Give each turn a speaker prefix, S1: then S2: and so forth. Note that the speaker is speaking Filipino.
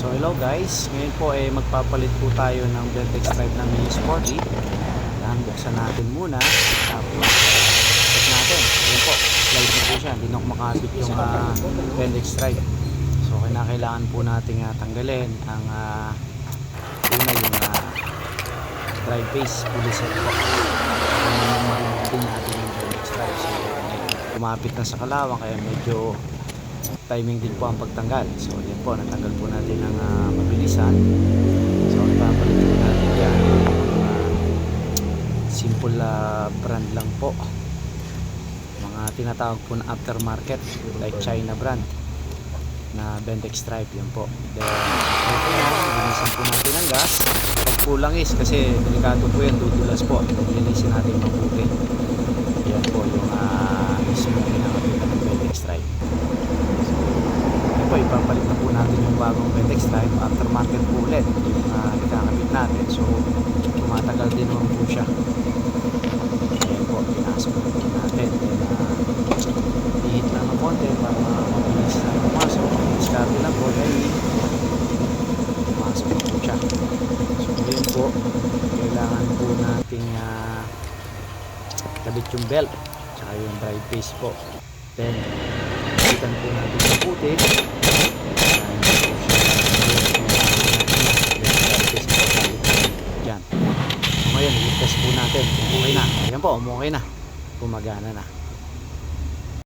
S1: So hello guys, ngayon po ay magpapalit po tayo ng Ventex Drive ng Mini Sporty. Yan, buksan natin muna. Tapos check natin. Yan po, slide na po siya. Hindi na makapit yung Ventex Drive. So kailangan po natin tanggalin ang una yung drive base, fully set po. Din natin yung Ventex Drive. So kumapit na sa kalawang kaya medyo timing din po ang pagtanggal. So yan po, natanggal po natin ang mabilisan. So ipapalit po natin yan simple brand lang po, mga tinatawag po na aftermarket like China brand na Ventex Drive. Yan po, then linisin po natin ang gas pag kulang is kasi delikado po yan, dudulas po. Linisin natin mabuti. Yan po yung mismo pinakapitan ng Ventex Drive. So ipapalit na po natin yung bagong Ventex Drive, aftermarket po ulit yung ikakabit natin. So tumatagal din naman po siya. Ayan po, pinasok na po natin. Ihit lang ng konti para mabilis na pumasok. Diskarte lang po dahil pumasok na po siya. So yun po, kailangan po natin kabit yung belt tsaka yung drive base po. Then itan po natin yung puti. Yan. So ngayon, i-test po natin kung okay na. Ayan po, okay na. Gumagana na.